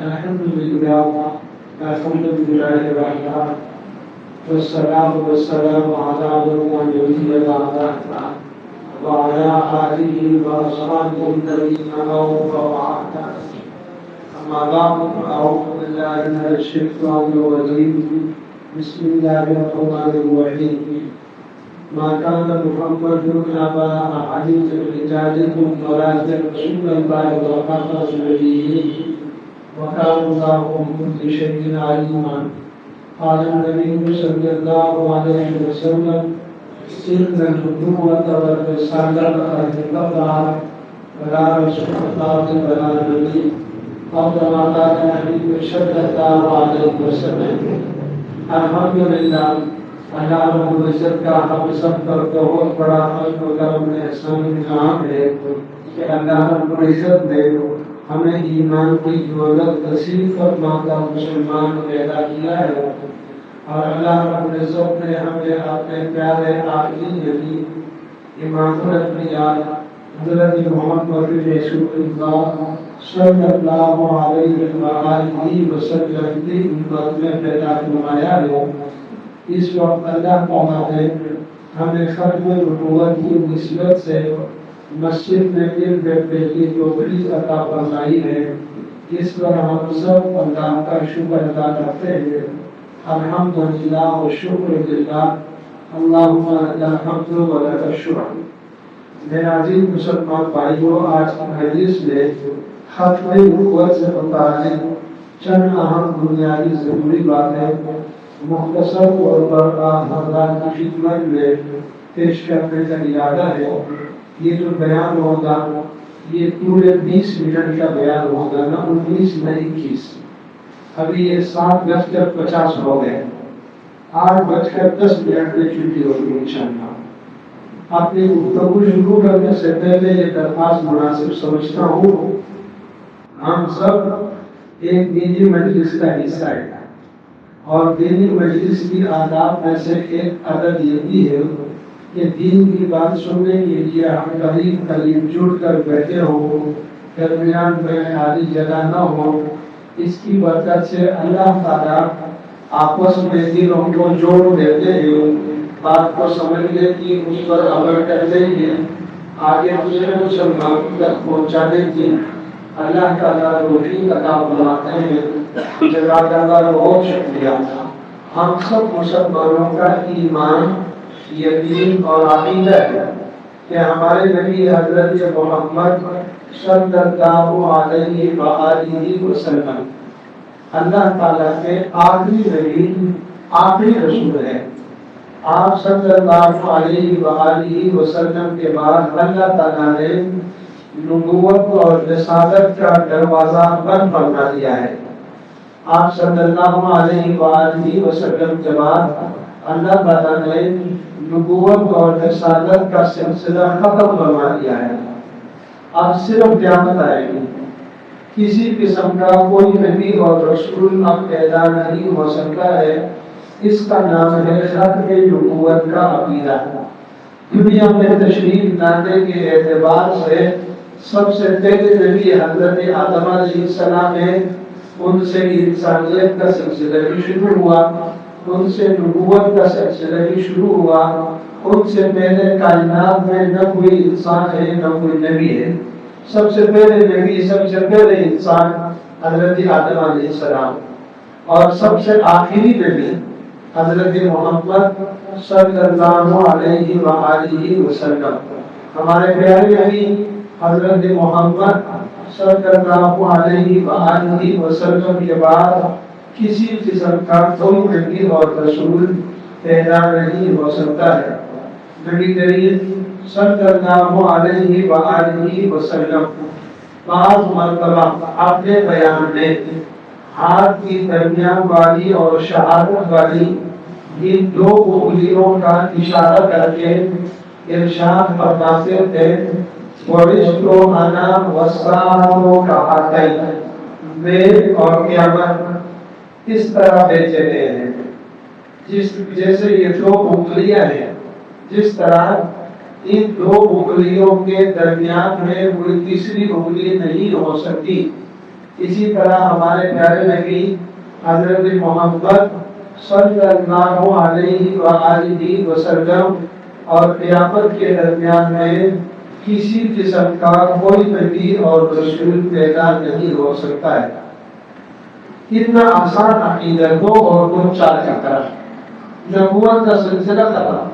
الحمد لله وحده والصلاة والسلام على من نبينا وعلى آله وأصحابه الذين وبعد. أما بعد أعوذ بالله من الشيطان الرجيم. بسم الله الرحمن الرحيم. ما كان محمد أبا أحد من رجالكم ولكن رسول الله وخاتم النبيين وكان الله بكل شيء عليما. قال النبي صلى الله عليه وسلم: إن النبوة والرسالة قد انقطعت ولا رسول الله ولا نبي. أو كما قال النبي صلى الله عليه وسلم. الحمد لله، اللہ رب العزت کا ہم سب پر بہت بڑا فضل و کرم احسان انعام ہے کہ اللہ رب العزت نے ہمیں ایمان کی دولت نصیب فرما کر مسلمان پیدا کیا ہے، اور اللہ رب العزت نے ہمیں اپنے پیارے آخری نبی امام الانبیاء حضرت محمد رسول اللہ صلی اللہ علیہ وآلہ وسلم کی امت میں پیدا فرمایا ہے۔ اس وقت اللہ تعالیٰ نے ہمیں ختم نبوت کی نسبت سے مسجد میں علم بیٹھنے کی توفیق عطا فرمائی ہے۔ اس پر ہم سب اللہ کا شکر ادا کرتے ہیں۔ الحمدللہ و شکر للہ، اللہم لک الحمد و لک الشکر۔ میرے عزیز مسلمان بھائیوں، آج کی مجلس میں ختم نبوت سے متعلق چند اہم بنیادی ضروری باتیں مختصر طور پر آپ حضرات کی خدمت میں پیش کرنے کا ارادہ ہے۔ یہ جو بیان ہوگا یہ پورے 20 منٹ کا بیان ہوگا، نہ 19 نہ 21۔ ابھی یہ 7:50 ہو گئے، 8:10 میں چھٹی ہوگی انشاءاللہ۔ اپنی گفتگو شروع کرنے سے پہلے یہ درخواست مناسب سمجھتا ہوں، ہم سب ایک دینی مجلس کا حصہ ہیں، اور دینی مجلس کی آداب میں سے ایک عادت یہ بھی ہے کہ دین کی بات سننے کے لیے ہم قریب جڑ کر بیٹھے ہوں، درمیان میں خالی جگہ نہ ہو۔ اس کی برکت سے اللہ تعالیٰ آپس میں دلوں کو جوڑ دیتے ہیں، بات کو سمجھنے کی، اس پر عمل کرنے کی، آگے دوسرے مسلمانوں تک پہنچانے کی اللہ تعالیٰ توفیق عطا فرماتے ہیں۔ جزاک اللہ، بہت شکریہ۔ ہم سب مسلمانوں کا ایمان، یقین اور عقیدہ ہے کہ ہمارے نبی حضرت محمد صلی اللہ علیہ وآلہ وسلم اللہ تعالیٰ کے آخری نبی، آخری رسول ہے۔ آپ صلی اللہ علیہ وآلہ وسلم کے بعد اللہ تعالیٰ نے نبوت اور رسالت کا دروازہ بند فرما دیا ہے۔ آپ صلی اللہ علیہ وآلہ وسلم کے بعد اللہ تعالیٰ نے نبوت اور رسالت کا سلسلہ ختم فرما دیا ہے۔ اب صرف قیامت آئے گی، کسی قسم کا کوئی نبی اور رسول اب پیدا نہیں ہو سکتا ہے۔ اس کا نام ہے ختم نبوت کا عقیدہ۔ دنیا میں تشریف لانے کے اعتبار سے سب سے پہلے نبی حضرت آدم علیہ السلام ہے، ان سے انسانیت کا سلسلہ بھی شروع ہوا، ان سے نبوت کا سلسلہ بھی شروع ہوا۔ ان سے پہلے کائنات میں نہ کوئی انسان ہے نہ کوئی نبی ہے۔ سب سے پہلے نبی، سب سے پہلے انسان حضرت آدم علیہ السلام، اور سب سے آخری نبی حضرت محمد صلی اللہ علیہ وآلہ وسلم۔ ہمارے پیارے نبی حضرت محمد صلی اللہ علیہ وآلہ وسلم کے بعد کسی قسم کا کوئی نبی اور رسول پیدا نہیں ہو سکتا ہے۔ نبی کریم صلی اللہ علیہ وآلہ وسلم بعض مرتبہ اپنے بیان میں ہاتھ کی درمیان والی اور شہادت والی ان دو انگلیوں کا اشارہ کر کے ارشاد فرماتے تھے: وَرِسْتُ أَنَا وَالسَّاعَةُ كَهَاتَيْنِ، میں اور قیامت اس طرح بیچے گئے ہیں جیسے یہ دو انگلیاں ہیں، جس طرح ان دو انگلیوں کے درمیان میں کوئی تیسری انگلی نہیں ہو سکتی، اسی طرح ہمارے پیارے نبی حضرت محمد صلی اللہ علیہ وآلہ وسلم اور قیامت کے درمیان میں کسی قسم کا کوئی نبی اور رسول پیدا نہیں ہو سکتا ہے۔ اتنا آسان عقیدہ دو اور دو چار کی طرف نبوت کا سلسلہ تھا،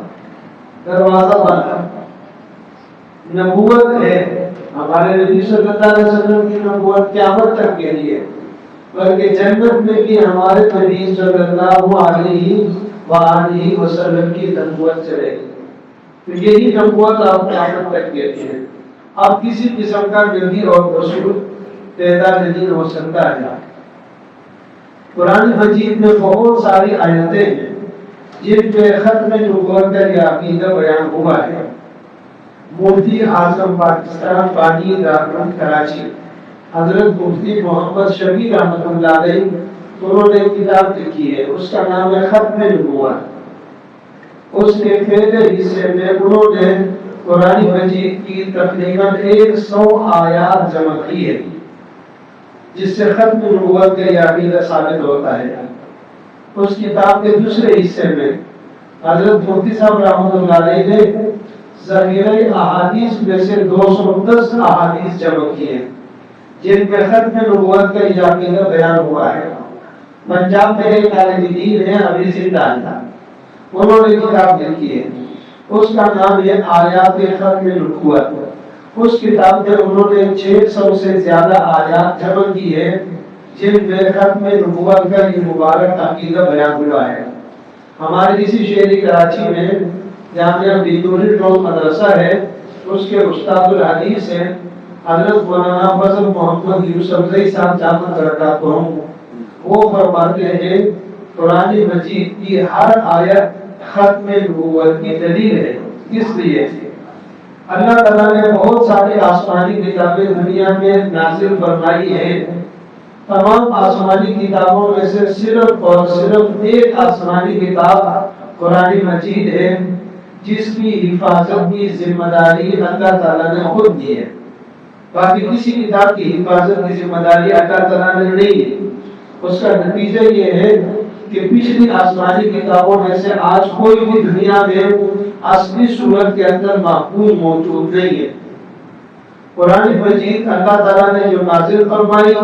دروازہ بند۔ نبوت ہے ہمارے نبی صلی اللہ علیہ وسلم کی نبوت قیامت تک کے لیے، بلکہ جنت میں بھی ہمارے نبی صلی اللہ علیہ وآلہ وسلم کی نبوت چلے گی۔ تو یہی نبوت آپ قیامت تک کے لیے، اب کسی قسم کا نبی اور رسول پیدا نہیں ہو سکتا ہے۔ قرآن مجید میں بہت ساری آیتیں ہیں جن پہ ختم نبوت کا یہ عقیدہ بیان ہوا ہے۔ مفتی اعظم پاکستان بانی دارالعلوم کراچی حضرت مفتی محمد شفیع رحمۃ اللہ علیہ انہوں نے کتاب لکھی ہے، اس کا نام ہے ختم نبوت۔ اس کے پہلے حصے میں انہوں نے قرآن مجید کی تقریباً 100 آیات جمع کی ہے، جس سے ختم نبوت کا یہ عقیدہ ثابت ہوتا ہے۔ اس کتاب کے دوسرے حصے میں حضرت مفتی صاحب رحمۃ اللہ علیہ نے ذخیرہ احادیث میں سے 210 احادیث جمع کیے جن میں ختم نبوت کا یہ عقیدہ بیان ہوا ہے۔ پنجاب میں ایک طالب دین ہے ابھی زندہ تھا، انہوں نے کتاب لکھی ہے، اس کا نام ہے آیات ختم نبوت۔ اس کتاب میں انہوں نے 600 سے زیادہ آیات جمع کی ہے جن میں ختم نبوت کا یہ مبارک عقیدہ بیان ہوا ہے۔ ہمارے اسی شہر کراچی میں جامعہ بیتوری ٹول مدرسہ ہے، اس کے استاد الحدیث ہیں حضرت مولانا فضل محمد یوسف زئی صاحب جامع کرتا ہوں، وہ فرماتے ہیں قرآن مجید کی ہر آیت ختم نبوت کی دلیل ہے۔ اس لیے اللہ تعالیٰ نے بہت ساری آسمانی کتابیں دنیا میں نازل فرمائی ہیں، تمام آسمانی کتابوں میں سے صرف اور صرف ایک آسمانی کتاب قرآن مجید ہے جس کی حفاظت کی ذمہ داری اللہ تعالیٰ نے خود دی ہے۔ باقی کسی کتاب کی حفاظت کی ذمہ داری اللہ تعالیٰ نے نہیں ہے۔ اس کا نتیجہ یہ ہے کہ پچھلی آسمانی کتابوں میں سے آج کوئی بھی دنیا میں اصلی صورت کے اندر محفوظ موجود نہیں ہے۔ قرآن مجید اللہ تعالیٰ نے جو نازل فرمائی،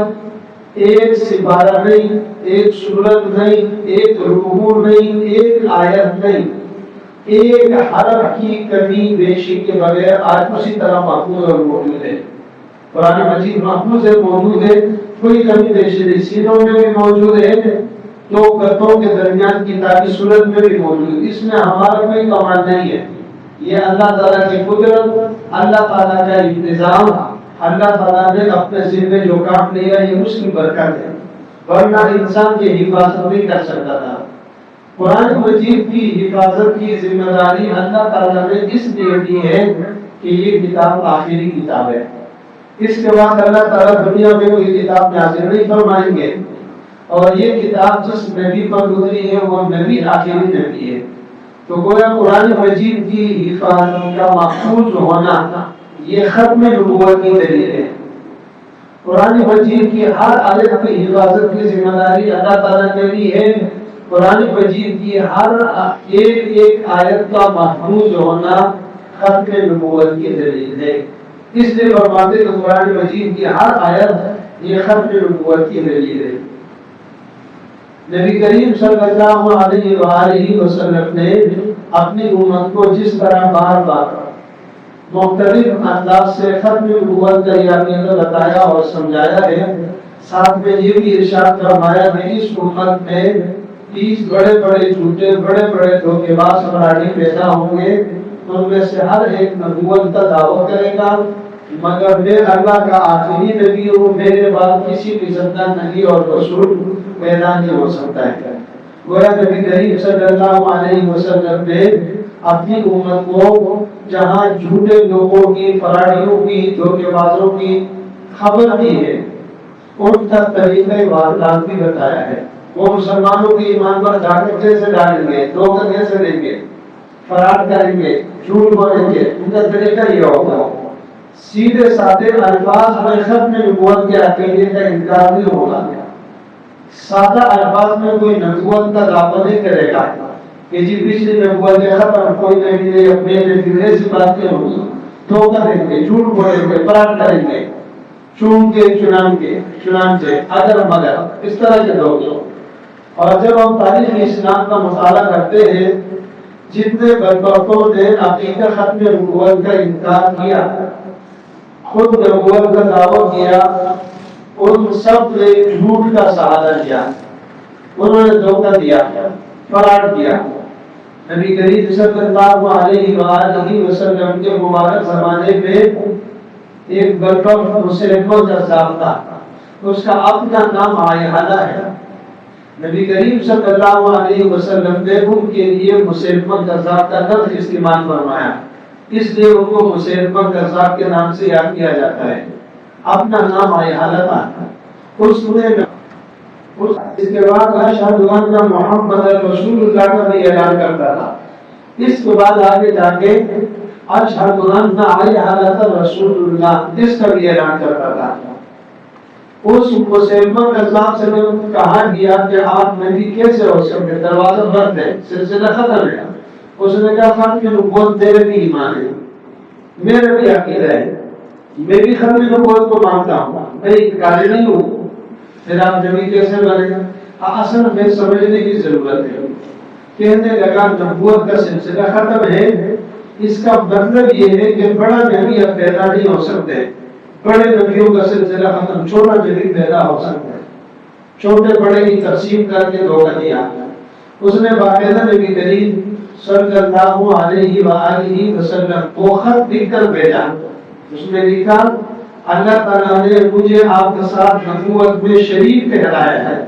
ایک سپارہ نہیں، ایک سورت نہیں، ایک رکوع نہیں، ایک آیت نہیں، ایک حرف کی کمی بیشی کے بغیر آج اسی طرح محفوظ اور موجود ہے۔ قرآن مجید محفوظ ہے، موجود ہے، کوئی کمی بیشی نہیں، سینوں میں بھی موجود ہے، دو گردوں کے درمیان کتابی صورت میں بھی موجود ہے۔ اس میں ہمارا کوئی کمال نہیں ہے، یہ اللہ تعالیٰ کی قدرت، اللہ تعالیٰ کا انتظام، اللہ تعالیٰ نے اپنے ذمہ جو کام لیا یہ اس کی برکت ہے، ورنہ انسان کی حفاظت نہیں کر سکتا تھا۔ قرآن مجید کی حفاظت کی ذمہ داری اللہ تعالیٰ نے اس لیے دی ہے کہ یہ کتاب آخری کتاب ہے۔ اس کے بعد اللہ تعالیٰ دنیا میں کوئی کتاب نازل نہیں فرمائیں گے، اور یہ کتاب جس نبی پر گزری ہے وہ نبی آخری نبی ہے۔ تو گویا قرآن مجید کی حفاظت کا محفوظ ہونا یہ ختم نبوت کی دلیل ہے۔ قرآن مجید کی ہر آیت کی حفاظت کی ذمہ داری اللہ تعالیٰ نے لی ہے۔ قرآن مجید کی ہر ایک آیت کا محفوظ ہونا ختم نبوت کی دلیل ہے۔ اس لیے فرماتے ہیں کہ قرآن مجید کی ہر آیت یہ ختم نبوت کی دلیل ہے۔ نبی کریم صلی اللہ علیہ وآلہ وسلم نے اپنی امت کو جس طرح بار بار مختلف انداز سے ختم نبوت کا یہ عقیدہ بتایا اور سمجھایا ہے، ساتھ میں یہ بھی ارشاد فرمایا کہ اس امت میں 30 بڑے بڑے جھوٹے بڑے بڑے دھوکے باز سمراٹی پیدا ہوں گے، ان میں سے ہر ایک نبوت کا دعویٰ کرے گا، مگر میں اللہ کا آخری نبی ہوں، میرے بعد کسی قسم کا نبی اور رسول پیدا نہیں ہو سکتا ہے۔ گویا نبی کریم صلی اللہ علیہ وسلم نے اپنی امت کو جہاں جھوٹے لوگوں کی، فراڈیوں کی، دھوکے بازوں کی خبر دی ہے، ان تک طریقہ واردات بھی بتایا ہے۔ وہ مسلمانوں کے ایمان پر دھاگے کیسے ڈالیں گے، دھوکہ کیسے دیں گے، فراڈ کریں گے، جھوٹ بولیں گے، ان کا طریقہ یہ ہوگا۔ سیدھے سادے الفاظ میں ختم نبوت کے عقیدے کا انکار نہیں ہوگا. سادہ الفاظ میں کوئی نبوت کا دعویٰ نہیں کرے گا کہ جی پچھلی نبوت کے ختم کوئی نبی نے اپنے نبی سے باتیں ہوگی، دھوکہ دیں گے، جھوٹ بولیں گے، فراڈ کریں گے، چنانچہ اگر مگر اس طرح کے لوگ. اور جب ہم تاریخ اسلام کا مطالعہ کرتے ہیں، جتنے بدبختوں نے عقیدہ ختم نبوت کا انکار کیا، خود نبوت کا دعویٰ کیا، ان سب نے جھوٹ کا سہارا لیا، انہوں نے دھوکہ دیا، فراڈ کیا. نبی کریم صلی اللہ علیہ وآلہ وسلم کے مبارک زمانے میں ایک بدبخت مسلمان قذاب تھا، اس کا اپنا نام عیحلہ ہے. نبی کریم صلی اللہ علیہ وسلم نے ان کے لیے مسلمان قذاب کا لفظ استعمال فرمایا، اس لیے ان کو مسلمان قذاب کے نام سے یاد کیا جاتا ہے. اپنا نام عیحلہ تھا. اس کے بعد اشہد ان محمد رسول اللہ کا بھی اعلان کرتا تھا. اس کے بعد آگے جا کے اشہد ان عیحلہ رسول اللہ اس کا بھی اعلان کرتا تھا. اس مسلمان قذاب سے کہا گیا کہ آپ نبی کیسے ہو سکتے، دروازہ بند ہے، سلسلہ ختم ہے. اس نے کہا ختم نبوت میرے بھی ایمان ہے، میرا بھی عقیدہ ہے، میں بھی ختم نبوت کو مانتا ہوں، میں انکاری نہیں ہوں. پھر آپ نبی کیسے بنے گا؟ اصل میں سمجھنے کی ضرورت ہے. کہنے لگا نبوت کا سلسلہ ختم ہے، اس کا مطلب یہ ہے کہ بڑا نبی اب پیدا نہیں ہو سکتے، بڑے نبیوں کا سلسلہ ختم، چھوٹا نبی پیدا ہو سکتا ہے. چھوٹے بڑے کی تقسیم کر کے دھوکہ دیا. اس نے باقاعدہ نبی کریم صلی اللہ علیہ وآلہ وسلم کو خط لکھ کر بھیجا. اس میں لکھا اللہ تعالیٰ نے مجھے آپ کے ساتھ نبوت میں شریک ٹھہرایا ہے.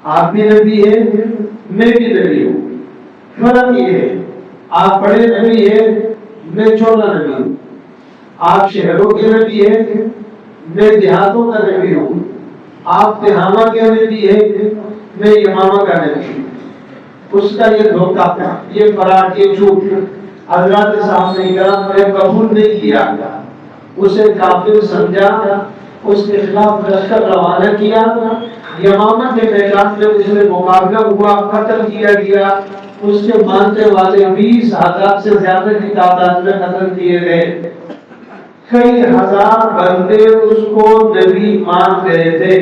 آپ بھی نبی ہیں، میں بھی نبی ہوں. فرق یہ ہے آپ بڑے نبی ہیں، میں چھوٹا نبی ہوں. آپ شہروں کے نبی ہیں، میں دیہاتوں کا نبی ہوں. آپ تہامہ کے نبی ہیں، میں یمامہ کا نبی ہوں. اس کا یہ دھوکہ تھا، یہ فراڈ، یہ جھوٹ اللہ کے سامنے قبول نہیں کیا. اسے کافر سمجھا، اس کے خلاف لشکر روانہ کیا. یمامہ کے میدان میں اس میں مقابلہ ہوا، قتل کیا گیا. اس کے ماننے والے 20,000 سے زیادہ کی تعداد میں قتل کیے گئے. کئی ہزار بندے اس کو نبی مان گئے تھے.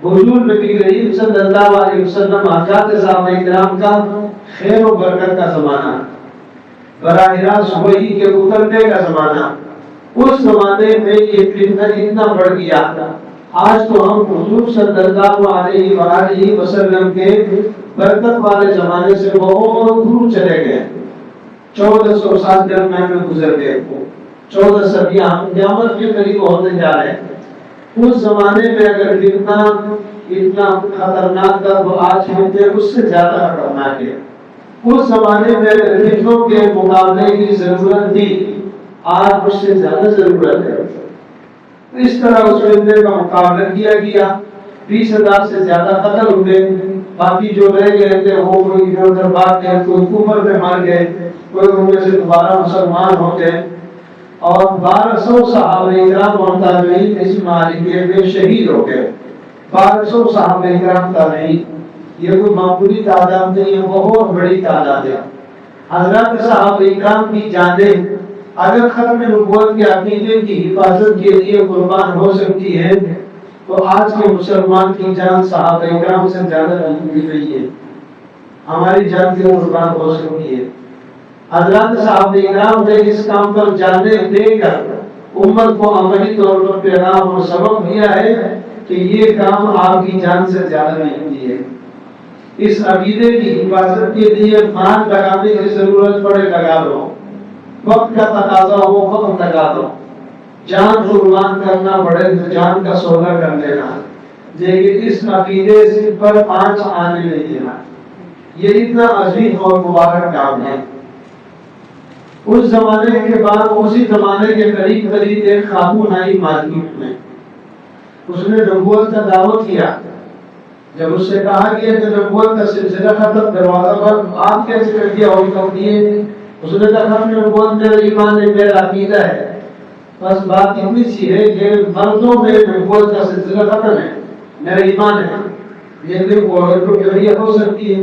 حضور نبی کریم صلی اللہ علیہ وسلم حضرات صحابہ کرام کا خیر و برکت کا زمانہ، براہ راست وحی کے اترنے کا زمانہ. اس زمانے میں یہ فتنہ اتنا بڑھ گیا. آج تو ہم حضور صلی اللہ علیہ وآلہ وسلم کے برکت والے زمانے سے بہت دور چلے گئے. 1400 سال درمیان میں گزر گئے، 14 صدیاں ہم قیامت کے قریب ہونے جا رہے ہیں. اس زمانے میں اگر اتنا خطرناک تھا تو آج فتنے اس سے زیادہ خطرناک ہے. اس زمانے میں فتنوں کے مقابلے کی ضرورت تھی، آج اس سے زیادہ ضرورت ہے. اس طرح اس فتنے کا مقابلہ کیا گیا. 20,000 سے زیادہ قتل ہوئے. باقی جو رہ گئے تھے وہ کوئی ادھر ادھر بھاگ گئے، کوئی کفر میں مر گئے، کوئی ان میں سے دوبارہ مسلمان ہو گئے. اور 1200 صحابہ کرام اور تابعین اس معرکے میں شہید ہو گئے. 1200 صحابہ کرام تابعین، یہ کوئی معمولی تعداد نہیں ہے، بہت بڑی تعداد ہے. حضرات صحابہ کرام کی جانیں اگر ختم نبوت کے عقیدے کی حفاظت کے لیے قربان ہو سکتی ہے تو آج کے مسلمان کی جان صحابہ کرام سے زیادہ قیمتی نہیں ہے. ہماری جان کی قربان ہو سکتی ہے. حضرات صحابہ کرام نے اس کام پر جانیں دے کر امت کو عملی طور پر پیغام اور سبق دیا ہے کہ یہ کام آپ کی جان سے زیادہ قیمتی ہے. اس عقیدے کی حفاظت کے لیے مال لگانے کی ضرورت پڑے لگا دو، وقت کا تقاضا ہو وقت لگا دو، جان قربان کرنا پڑے تو جان کا سودا کر لینا. لیکن اس عقیدے سے پر 5 آنے نہیں دینا. یہ اتنا عظیم اور مبارک کام ہے. اس زمانے کے بعد اسی زمانے کے قریب ایک خاتون آئی مارکیٹ میں. اس نے نبوت کا دعویٰ کیا. جب اس سے کہا گیا کہ نبوت کا سلسلہ ختم، دروازہ بند، آپ کیسے کر دیا ہوگی؟ اس نے کہا ختم نبوت میرا ایمان ہے، میرا عقیدہ ہے، بس بات اتنی سی ہے کہ مردوں میں نبوت کا سلسلہ ختم ہے، میرا ایمان ہے، لیکن عورتوں کے لیے ہو سکتی ہے،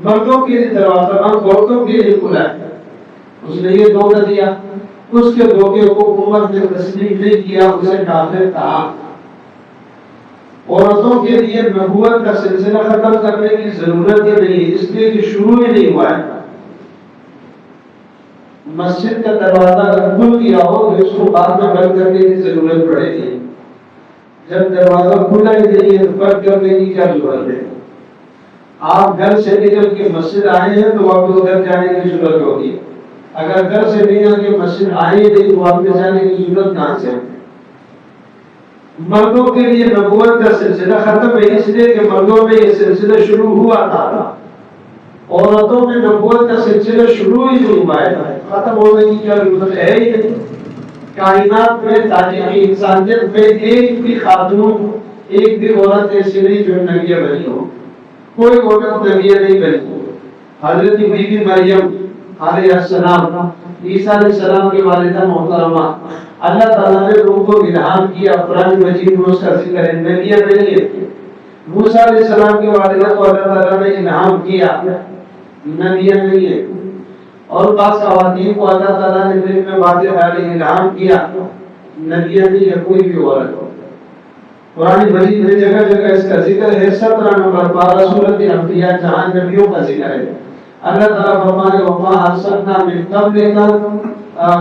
مردوں کے لیے دروازہ بند، عورتوں کے لیے کھلا ہے۔ اس نے یہ دھوکہ دیا، اس کے دھوکے کو عمر نے تسلیم نہیں کیا، اسے کافر کہا۔ عورتوں کے لیے نبوت کا سلسلہ ختم کرنے کی ضرورت ہی نہیں، اس لیے کہ شروع ہی نہیں ہوا ہے۔ مسجد کا دروازہ اگر کھل گیا ہو تو اس کو بعد میں بند کرنے کی ضرورت پڑے گی، جب دروازہ کھلا ہی نہیں ہے تو بند کرنے کی کیا ضرورت ہے؟ آپ گھر سے نکل کے مسجد آئے ہیں تو واپس گھر جانے کی ضرورت ہوگی، اگر گھر سے نکل کے مسجد آئے نہیں تو واپس جانے کی ضرورت کہاں سے؟ مردوں کے لیے نبوت کا سلسلہ ختم ہے اس لیے کہ مردوں میں یہ سلسلہ شروع ہوا تھا، عورتوں میں نبوت کا سلسلہ شروع ہی نہیں ہوا ہے، ختم ہونے کی کیا ضرورت ہے ہی نہیں۔ کائنات میں تاریخ انسانیت میں ایک بھی خاتون، ایک بھی عورت ایسی نہیں جو نبی بنی ہو، کوئی عورت نبی نہیں بنی۔ حضرت بی بی مریم علیہ السلام، عیسیٰ علیہ السلام کی والدہ محترمہ، اللہ تعالیٰ نے ان کو الہام کیا، قرآن مجید میں اس کا ذکر ہے، نبی نہیں ہے۔ موسیٰ علیہ السلام کی والدہ کو اللہ تعالیٰ نے الہام کیا، نبی نہیں ہے۔ اور بعض خواتین کو اللہ تعالیٰ نے دل میں واضح حال الہام کیا، نبی نہیں ہے کوئی بھی عورت ہو۔ قرآن مجید میں جگہ جگہ اس کا ذکر ہے، 17 نمبر پارہ سورۃ انبیاء جہاں نبیوں کا ذکر ہے۔ اللہ تعالیٰ فرمانے وما ارسلنا من قبلک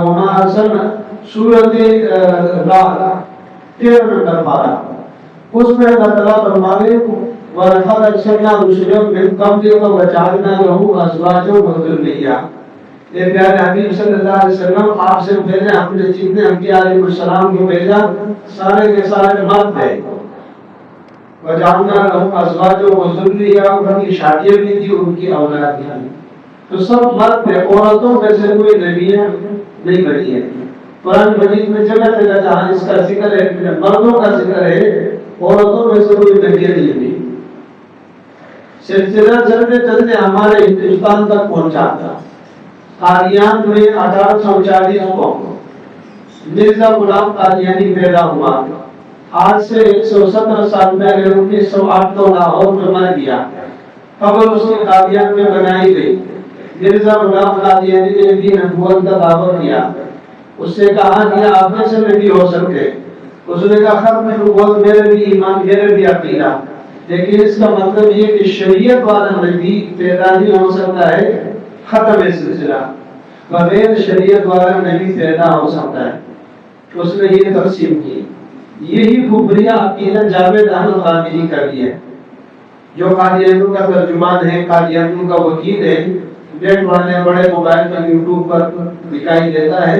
وما ارسلنا، سورۃ راہ 13 نمبر پارہ، اس میں اللہ تعالیٰ فرمانے وَلَقَدْ أَرْسَلْنَا رُسُلًا مِّن قَبْلِكَ وَجَعَلْنَا لَهُمْ أَزْوَاجًا وَذُرِّيَّةً۔ اے پیارے حبیب صلی اللہ علیہ وسلم، آپ سے پہلے ہم نے جتنے انبیاء علیہ السلام کو بھیجا سارے کے سارے مرد ہیں۔ وَجَعَلْنَا لَهُمْ أَزْوَاجًا وَذُرِّيَّةً، ان کی شادیاں بھی تھی، ان کی اولاد بھی تھی، تو سب مرد تھے، عورتوں میں سے کوئی نبی نہیں بنی ہے۔ قرآن مجید میں جگہ جگہ جہاں اس کا ذکر ہے، مردوں کا ذکر ہے، عورتوں میں سے کوئی نبی نہیں بنی۔ سلسلہ چلتے چلتے ہمارے ہندوستان تک پہنچا تھا۔ قادیان میں 1840 کو مرزا غلام قادیانی پیدا ہوا، آج سے 117 سال پہلے 1908 کو لاہور میں مر گیا، قبر اس کی قادیان میں بنائی گئی۔ مرزا غلام قادیانی نے بھی نبوت کا دعویٰ کیا، اس سے کہا کہ آپ میں سے نبی ہو سکتے، اس نے کہا ختم نبوت میرے بھی ایمان، میرے بھی عقیدہ، لیکن اس کا مطلب یہ کہ شریعت والا نبی پیدا نہیں ہو سکتا ہے، ختم ہے سلسلہ، بغیر شریعت والا نبی پیدا ہو سکتا ہے۔ اس نے یہ تقسیم کی، یہی کفریہ عقیدہ جاوید احمد غامدی کا بھی ہے، جو قادیانیوں کا ترجمان ہے، قادیانیوں کا وکیل ہے، نیٹ والے بڑے موبائل پر یوٹیوب پر دکھائی دیتا ہے،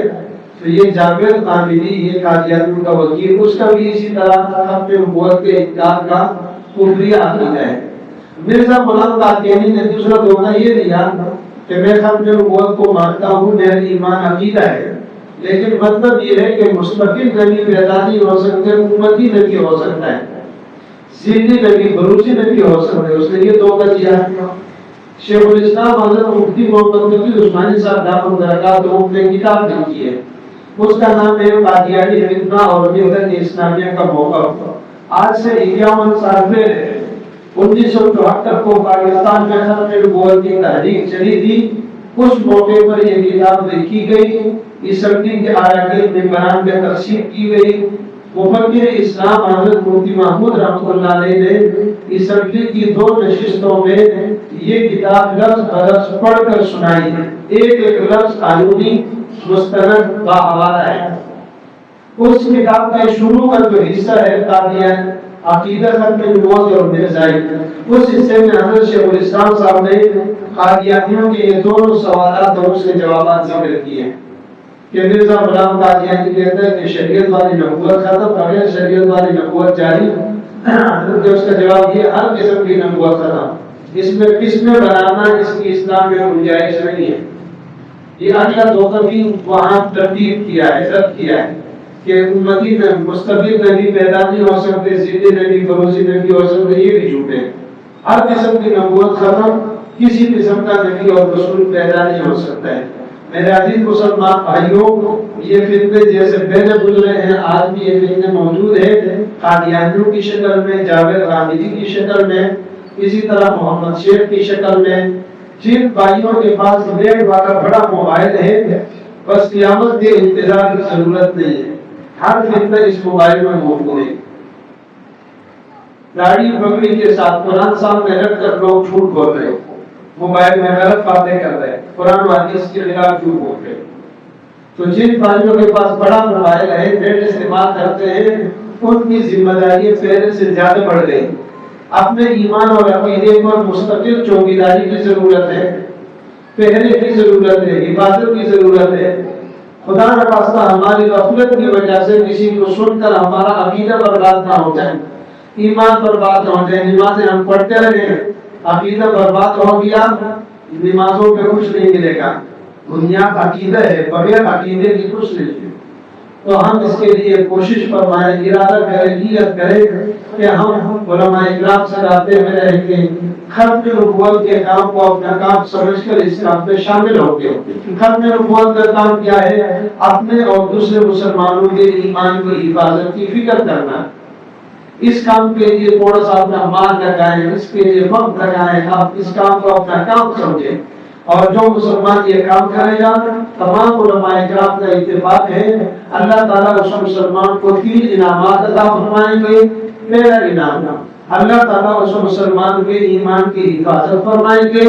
تو یہ جاوید غامدی، یہ قادیانیوں کا وکیل، اس کا بھی اسی طرح ختم نبوت کے انکار کا کفریہ عقیدہ ہے۔ مرزا غلام قادیانی نے دوسرا دھوکہ یہ دیا کہ میں ختم نبوت کو مانتا ہوں، میرا ایمان عقیدہ ہے، لیکن مطلب یہ ہے کہ مستقل نبی پیدا نہیں ہو سکتے، امتی نبی ہو سکتا ہے، سیدھی نبی، بروسی نبی ہو سکتا ہے۔ اس نے یہ دھوکہ دیا۔ شیخ الاسلام حضرت مفتی محمد تقی عثمانی صاحب دامت برکاتہ نے کتاب لکھی ہے، اس کا نام ہے قادیانی فتنہ اور ملت اسلامیہ کا موقف۔ آج سے 51 سال پہلے 1974 کو پاکستان میں ختم نبوت کی تحریک چلی تھی، اس موقع پر یہ کتاب لکھی گئی، اسمبلی کے اراکین ممبران میں تقسیم کی گئی۔ مفکر اسلام حضرت مفتی محمود رحمۃ اللہ علیہ نے اسمبلی کی 2 نشستوں میں یہ کتاب لفظ بلفظ پڑھ کر سنائی، ایک ایک لفظ قانونی مستند کا حوالہ ہے۔ اس کتاب کا شروع کا جو حصہ ہے قادیان عقیدہ ختم نبوت اور مرزائی، اس حصے میں حضرت شیخ الاسلام صاحب نے قادیانیوں کے یہ دونوں سوالات اور اس کے جوابات ذکر کیے کہ مرزا غلام قادیانی کہتا ہے کہ شریعت والی نبوت ختم، بغیر شریعت والی نبوت جاری۔ حضرت نے اس کا جواب دیا ہر قسم کی نبوت ختم، اس میں کس میں بنانا اس کی اسلام میں گنجائش نہیں ہے۔ یہ اگلا دھوکہ بھی وہاں ترتیب کیا ہے، رد کیا ہے کہ امتی میں مستقل نبی پیدا نہیں ہو سکتے، سیدھے نبی، بروسی نبی ہو سکتے، یہ بھی جھوٹ ہے۔ ہر قسم کی نبوت ختم، کسی قسم کا نبی اور رسول پیدا نہیں ہو سکتا ہے۔ میرے عزیز مسلمان بھائیوں، یہ فتنے جیسے پہلے گزرے ہیں آج بھی یہ فتنے موجود ہیں، قادیانیوں کی شکل میں، جاوید غامدی کی شکل میں، اسی طرح محمد شیخ کی شکل میں۔ جن بھائیوں کے پاس نیٹ والا بڑا موبائل ہے، بس قیامت کے انتظار کی ضرورت نہیں ہے، ہر فتنہ اس موبائل میں موجود ہے۔ داڑھی پگڑی کے ساتھ قرآن سامنے رکھ کر لوگ جھوٹ بول رہے ہیں، موبائل میں غلط باتیں کر رہے ہیں، قرآن و حدیث کے خلاف جھوٹ بول رہے ہیں۔ تو جن بھائیوں کے پاس بڑا موبائل ہے، نیٹ استعمال کرتے ہیں، ان کی ذمہ داری پہلے سے زیادہ بڑھ گئی۔ اپنے ایمان اور عقیدے پر مستقل چوکیداری کی ضرورت ہے، پہرے کی ضرورت ہے، عبادت کی ضرورت ہے۔ خدا نخواستہ ہماری غفلت کی وجہ سے کسی کو سن کر ہمارا عقیدہ برباد نہ ہو جائے، ایمان برباد ہو جائے، نمازیں ہم پڑھتے رہیں، عقیدہ برباد ہو گیا، نمازوں پہ کچھ نہیں ملے گا۔ بنیاد عقیدہ ہے، بغیر عقیدے کی کچھ نہیں ہے۔ تو ہم اس کے لیے کوشش فرمائیں، ارادہ کریں، نیت کریں کہ ہم علماء اکرام سے رابطے میں رہیں گے، ختم نبوت کے کام کو اپنا کام سمجھ کر اس کام میں شامل ہوں گے۔ ختم نبوت کا کام کیا ہے؟ اپنے اور دوسرے مسلمانوں کے ایمان کی حفاظت کی فکر کرنا۔ اس کام کے لیے تھوڑا سا اپنا مال لگائیں، اس کے لیے وقت لگائیں، آپ اس کام کو اپنا کام سمجھیں۔ اور جو مسلمان یہ کام کرے گا، تمام علماء کرام کا اتفاق ہے، اللہ تعالیٰ اس مسلمان کو 3 انعامات عطا فرمائیں گے۔ پہلا انعام، اللہ تعالیٰ اس مسلمان کے ایمان کی حفاظت فرمائیں گے۔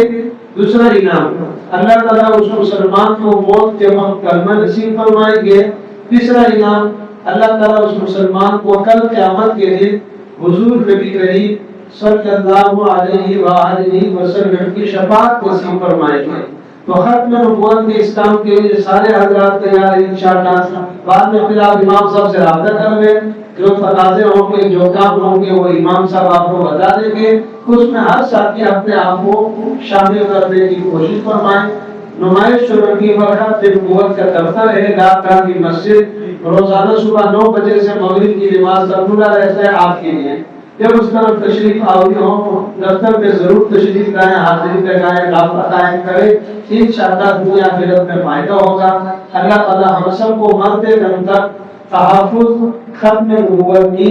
دوسرا انعام، اللہ تعالیٰ اس مسلمان کو موت کے وقت کلمہ نصیب فرمائیں گے۔ تیسرا انعام، اللہ تعالیٰ اس مسلمان کو کل قیامت کے دن حضور نبی کریم صلی اللہ علیہ وآلہ وسلم کی شفاعت نصیب فرمائیں گے۔ تو ختم نبوت کے اس کام کے لیے سارے حضرات تیار ہیں انشاءاللہ۔ بعد میں پھر آپ امام صاحب سے رابطہ کر لیں، جو تقاضے ہوں گے، جو کام ہوں گے، وہ امام صاحب آپ کو بتا دیں گے۔ اس میں ہر ساتھی اپنے آپ کو شامل کرنے کی کوشش فرمائیں۔ نمائش شروع کی وقت نبوت کا دفتر ہے ڈاک خانہ کی مسجد، روزانہ صبح 9 بجے سے مغرب کی نماز تک کھلا رہتا ہے آپ کے لیے۔ جب اس طرف تشریف آوری ہو، دفتر میں ضرور تشریف لائیں، حاضری لگائیں، رابطہ قائم کریں، انشاءاللہ دنیا آخرت میں فائدہ ہوگا۔ اللہ تعالیٰ ہم سب کو مرتے دم تک تحفظ ختم نبوت کی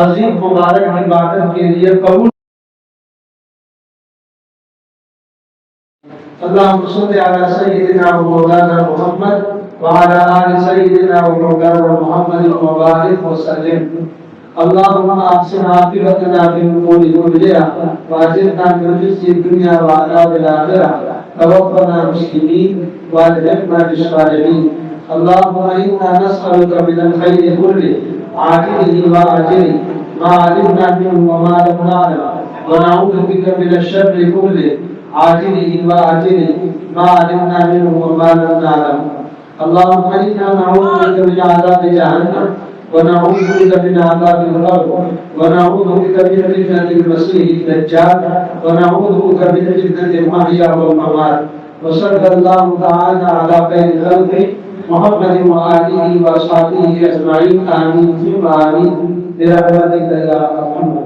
عظیم مبارک عبادت کے لیے قبول۔ اللهم صل على سيدنا ومولانا محمد وعلى آل سيدنا ومولانا محمد وبارك وسلم۔ اللهم احسن عاقبتنا في الامور كلها واجرنا من خزي الدنيا وعذاب الاخره، توفنا مسلمين والحقنا بالصالحين۔ اللهم انا نسالك من الخير كله عاجله واجله ما علمنا منه وما لم نعلم، ونعوذ بك من الشر كله عاجله واجله ما علمنا منه وما لم نعلم۔ اللهم انا نعوذ بك من عذاب جهنم، ونعوذ بك من عذاب القبر، ونعوذ بك من فتنة المسيح الدجال، ونعوذ بك من فتنة المحيا والممات۔ وصلى الله تعالى على خير خلقه محمد وآله وصحبه أجمعين، آمين ثم آمين برحمتك يا أرحم الراحمين۔